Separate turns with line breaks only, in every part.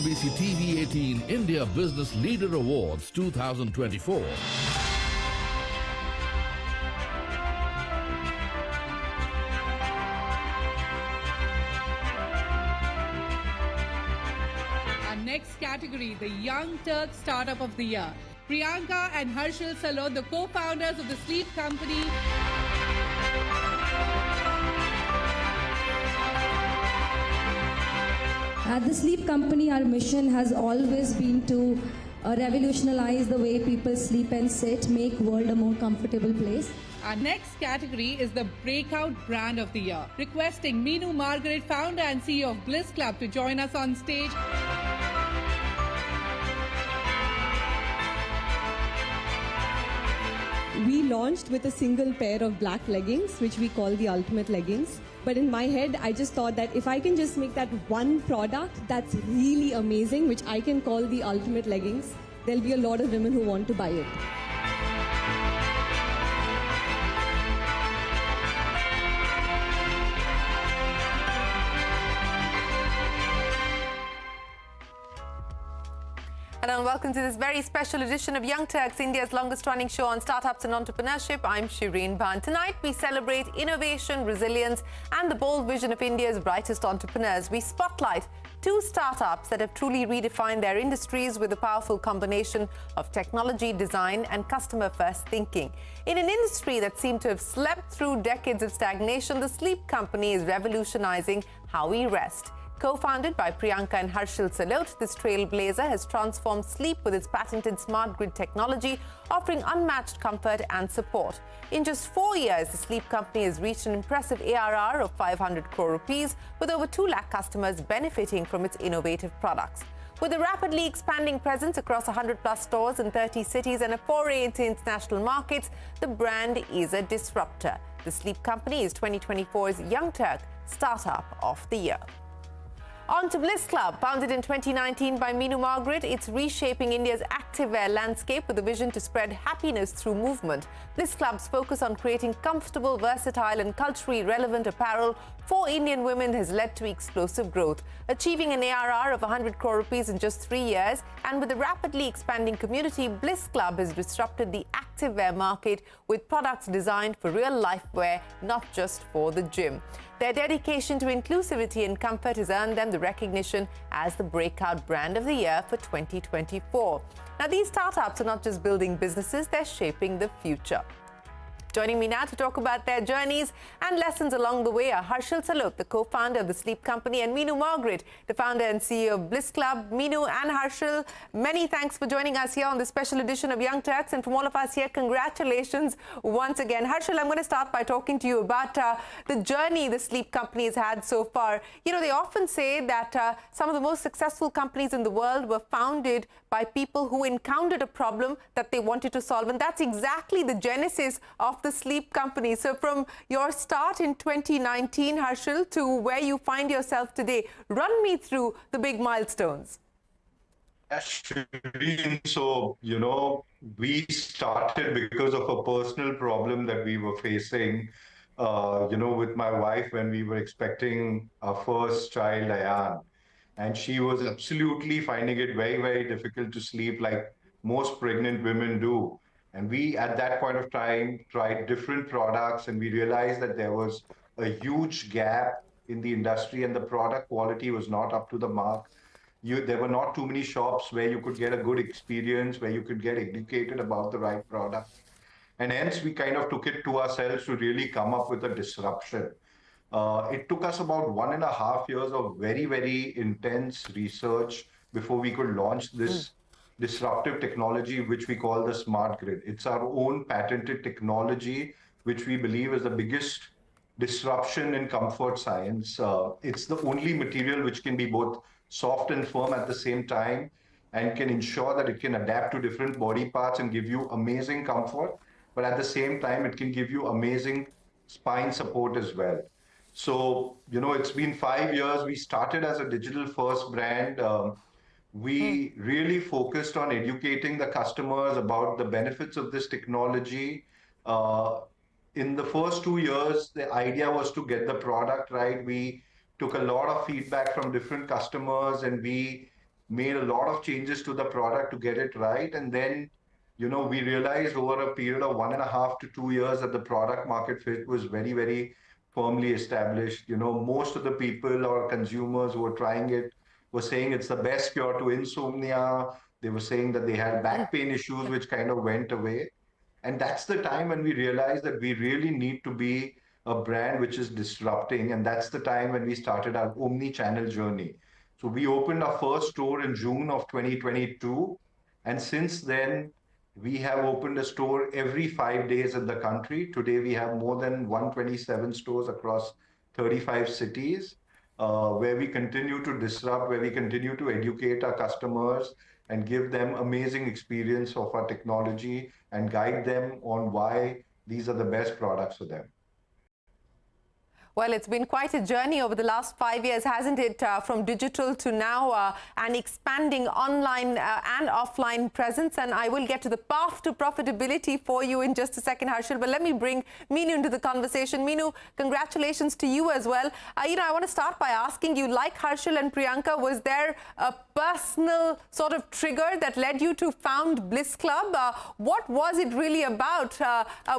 CNBC-TV18 India Business Leader Awards 2024.
Our next category, the Young Turks Startup of the Year. Priyanka and Harshil Salot, the co-founders of the sleep company.
At the sleep company, our mission has always been to revolutionize the way people sleep and sit, make world a more comfortable place.
Our next category is the Breakout Brand of the Year. Requesting Minu, Margeret, founder and CEO of Bliss Club, to join us on stage.
We launched with a single pair of black leggings, which we call the ultimate leggings. But in my head, I just thought that if I can just make that one product that's really amazing, which I can call the ultimate leggings, there'll be a lot of women who want to buy it.
And welcome to this very special edition of Young Turks, India's longest-running show on startups and entrepreneurship. I'm Shereen, Bhan. Tonight, we celebrate innovation, resilience, and the bold vision of India's brightest entrepreneurs. We spotlight two startups that have truly redefined their industries with a powerful combination of technology, design, and customer-first thinking. In an industry that seemed to have slept through decades of stagnation, the sleep company is revolutionizing how we rest. Co-founded by Priyanka and Harshil Salot, this trailblazer has transformed sleep with its patented smart grid technology, offering unmatched comfort and support. In just 4 years, the sleep company has reached an impressive ARR of 500 crore rupees, with over 2 lakh customers benefiting from its innovative products. With a rapidly expanding presence across 100-plus stores in 30 cities and a foray into international markets, the brand is a disruptor. The sleep company is 2024's Young Turk Startup of the Year. On to Bliss Club. Founded in 2019 by Minu, Margeret, it's reshaping India's activewear landscape with a vision to spread happiness through movement. Bliss Club's focus on creating comfortable, versatile and culturally relevant apparel for Indian women has led to explosive growth, achieving an ARR of 100 crore rupees in just 3 years. And with a rapidly expanding community, Bliss Club has disrupted the activewear market with products designed for real-life wear, not just for the gym. Their dedication to inclusivity and comfort has earned them the recognition as the Breakout Brand of the Year for 2024. Now, these startups are not just building businesses, they're shaping the future. Joining me now to talk about their journeys and lessons along the way are Harshil Salot, the co-founder of the sleep company, and Minu, Margeret, the founder and CEO of Bliss Club. Minu and Harshil, many thanks for joining us here on this special edition of Young Turks. And from all of us here, congratulations once again. Harshil, I'm going to start by talking to you about the journey the sleep company has had so far. You know, they often say that some of the most successful companies in the world were founded by people who encountered a problem that they wanted to solve. And that's exactly the genesis of the sleep company. So from your start in 2019, Harshil, to where you find yourself today, run me through the big milestones.
Shereen, so, you know, we started because of a personal problem that we were facing, with my wife when we were expecting our first child, Ayan. And she was absolutely finding it very, very difficult to sleep like most pregnant women do. And we, at that point of time, tried different products, and we realized that there was a huge gap in the industry and the product quality was not up to the mark. There were not too many shops where you could get a good experience, where you could get educated about the right product. And hence, we kind of took it to ourselves to really come up with a disruption. It took us about 1.5 years of very, very intense research before we could launch this disruptive technology, which we call the smart grid. It's our own patented technology, which we believe is the biggest disruption in comfort science. It's the only material which can be both soft and firm at the same time and can ensure that it can adapt to different body parts and give you amazing comfort. But at the same time, it can give you amazing spine support as well. So, you know, it's been 5 years. We started as a digital-first brand. We really focused on educating the customers about the benefits of this technology. In the first 2 years, the idea was to get the product right. We took a lot of feedback from different customers, and we made a lot of changes to the product to get it right. And then, we realized over a period of 1.5 to 2 years that the product market fit was very, very firmly established. Most of the people or consumers who were trying it were saying it's the best cure to insomnia. They were saying that they had back pain issues, which kind of went away. And that's the time when we realized that we really need to be a brand which is disrupting. And that's the time when we started our omni-channel journey. So we opened our first store in June of 2022. And since then, we have opened a store every 5 days in the country. Today, we have more than 127 stores across 35 cities, where we continue to disrupt, where we continue to educate our customers and give them amazing experience of our technology and guide them on why these are the best products for them.
Well, it's been quite a journey over the last 5 years, hasn't it? From digital to now an expanding online and offline presence. And I will get to the path to profitability for you in just a second, Harshil. But let me bring Minu into the conversation. Minu, congratulations to you as well. I want to start by asking you, like Harshil and Priyanka, was there a personal sort of trigger that led you to found Bliss Club? What was it really about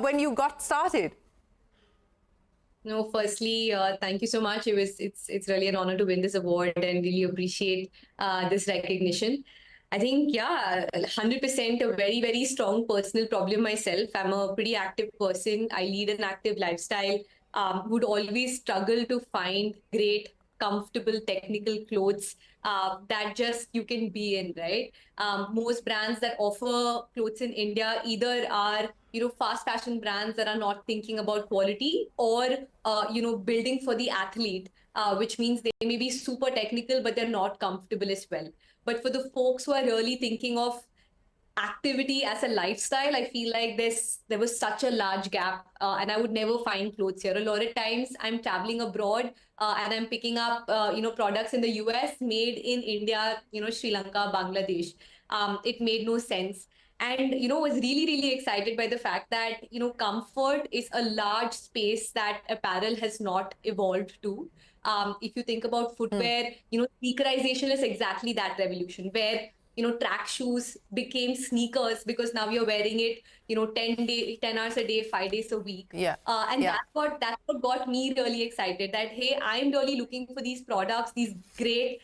when you got started?
No, firstly, thank you so much. It's really an honor to win this award and really appreciate this recognition. I think, yeah, 100% a very, very strong personal problem myself. I'm a pretty active person. I lead an active lifestyle. Would always struggle to find great, comfortable, technical clothes that just you can be in, right? Most brands that offer clothes in India either are fast fashion brands that are not thinking about quality, or building for the athlete, which means they may be super technical but they're not comfortable as well. But for the folks who are really thinking of activity as a lifestyle, I feel like there was such a large gap, and I would never find clothes here. A lot of times I'm traveling abroad and I'm picking up products in the US made in India, Sri Lanka, Bangladesh. It made no sense. And, was really, really excited by the fact that, comfort is a large space that apparel has not evolved to. If you think about footwear, sneakerization is exactly that revolution, where, track shoes became sneakers because now you're wearing it, 10 hours a day, 5 days a week.
Yeah.
That's what got me really excited, that, hey, I'm really looking for these products, these great,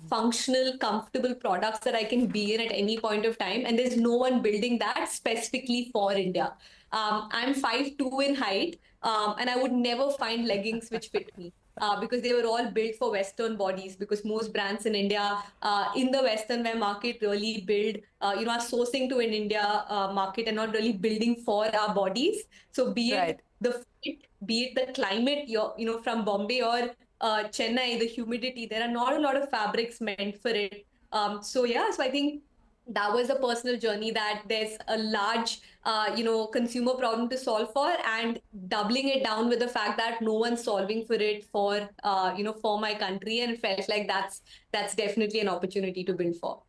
functional, comfortable products that I can be in at any point of time. And there's no one building that specifically for India. I'm 5'2" in height, and I would never find leggings which fit me. Because they were all built for Western bodies, because most brands in India, in the Western wear market, really build, are sourcing to an India market and not really building for our bodies. So be it the fit, be it the climate, from Bombay or Chennai, the humidity, there are not a lot of fabrics meant for it. So I think that was a personal journey, that there's a large, consumer problem to solve for, and doubling it down with the fact that no one's solving for it for, for my country, and it felt like that's definitely an opportunity to build for.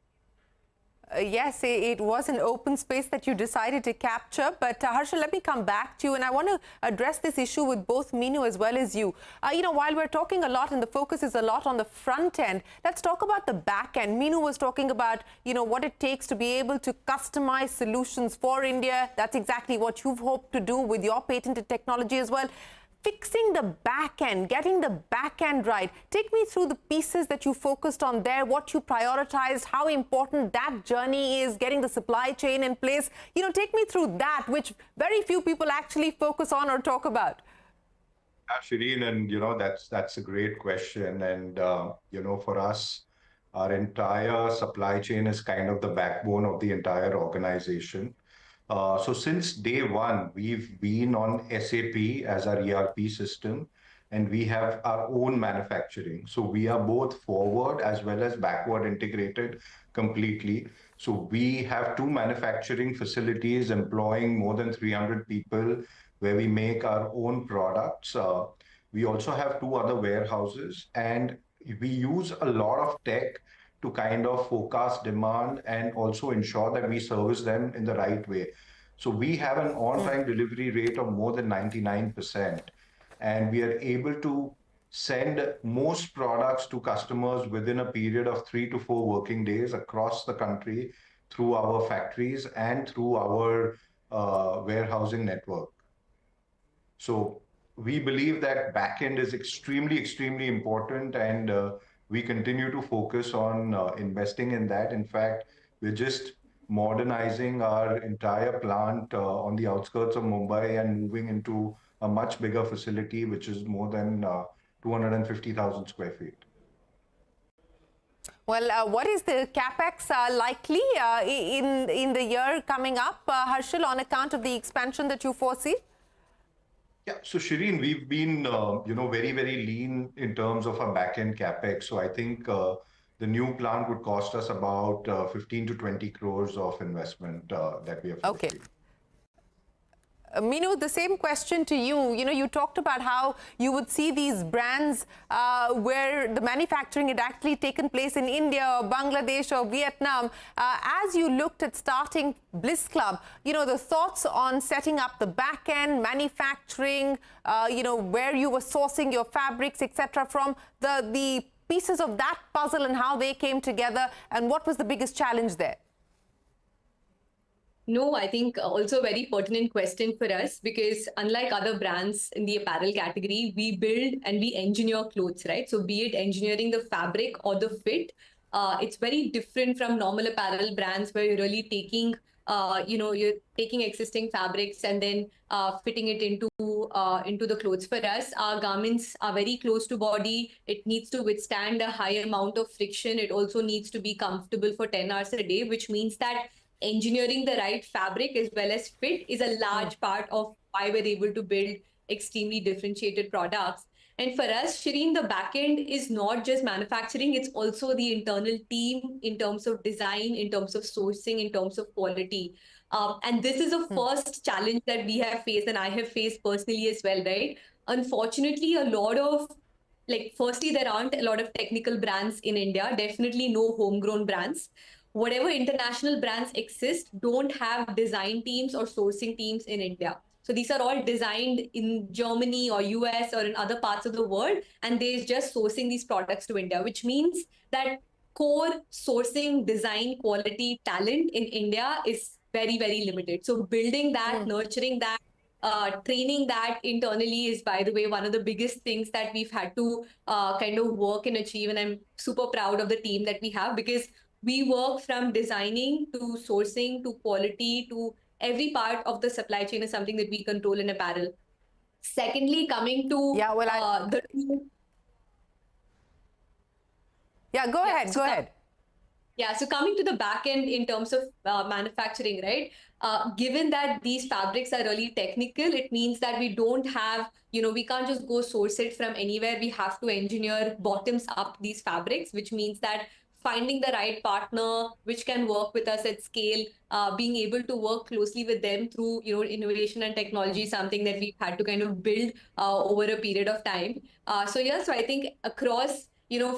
Yes, it was an open space that you decided to capture. But Harshil, let me come back to you, and I want to address this issue with both Minu as well as you. While we're talking a lot and the focus is a lot on the front end, let's talk about the back end. Minu was talking about, what it takes to be able to customize solutions for India. That's exactly what you've hoped to do with your patented technology as well. Fixing the back end, getting the back end right. Take me through the pieces that you focused on there, what you prioritized, how important that journey is, getting the supply chain in place. Take me through that, which very few people actually focus on or talk about.
Shereen, and that's a great question. And for us, our entire supply chain is kind of the backbone of the entire organization. So since day one, we've been on SAP as our ERP system, and we have our own manufacturing. So we are both forward as well as backward integrated completely. So we have 2 manufacturing facilities employing more than 300 people, where we make our own products. We also have 2 other warehouses, and we use a lot of tech to kind of forecast demand and also ensure that we service them in the right way. So we have an on-time delivery rate of more than 99%. And we are able to send most products to customers within a period of 3 to 4 working days across the country through our factories and through our warehousing network. So we believe that backend is extremely important, and we continue to focus on investing in that. In fact, we're just modernizing our entire plant on the outskirts of Mumbai and moving into a much bigger facility, which is more than 250,000 square feet.
Well, what is the capex likely in the year coming up, Harshil, on account of the expansion that you foresee?
Yeah, so Shereen, we've been, very lean in terms of our back-end capex. So I think the new plant would cost us about 15 to 20 crores of investment that we have.
Okay. Minu, the same question to you. You talked about how you would see these brands where the manufacturing had actually taken place in India or Bangladesh or Vietnam. As you looked at starting Bliss Club, the thoughts on setting up the back end, manufacturing, where you were sourcing your fabrics, etc., from the pieces of that puzzle and how they came together, and what was the biggest challenge there?
No, I think also a very pertinent question for us, because unlike other brands in the apparel category, we build and we engineer clothes, right? So be it engineering the fabric or the fit, it's very different from normal apparel brands where you're really taking, you're taking existing fabrics and then fitting it into the clothes. For us, our garments are very close to body. It needs to withstand a high amount of friction. It also needs to be comfortable for 10 hours a day, which means that engineering the right fabric as well as fit is a large part of why we're able to build extremely differentiated products. And for us, Shereen, the backend is not just manufacturing, it's also the internal team in terms of design, in terms of sourcing, in terms of quality. And this is a first challenge that we have faced, and I have faced personally as well, right? Unfortunately, a lot of, firstly, there aren't a lot of technical brands in India, definitely no homegrown brands. Whatever international brands exist don't have design teams or sourcing teams in India. So these are all designed in Germany or US or in other parts of the world, and they're just sourcing these products to India, which means that core sourcing, design, quality, talent in India is very, very limited. So building that, nurturing that, training that internally is, by the way, one of the biggest things that we've had to kind of work and achieve. And I'm super proud of the team that we have, because we work from designing to sourcing to quality to every part of the supply chain is something that we control in apparel. Secondly, coming to the
go ahead.
Yeah, so coming to the back end in terms of manufacturing, right? Given that these fabrics are really technical, it means that we don't have, we can't just go source it from anywhere. We have to engineer bottoms up these fabrics, which means that finding the right partner which can work with us at scale, being able to work closely with them through innovation and technology, something that we've had to kind of build over a period of time. So I think across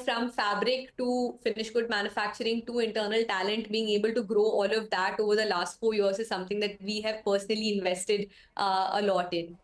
from fabric to finished good manufacturing to internal talent, being able to grow all of that over the last 4 years is something that we have personally invested a lot in.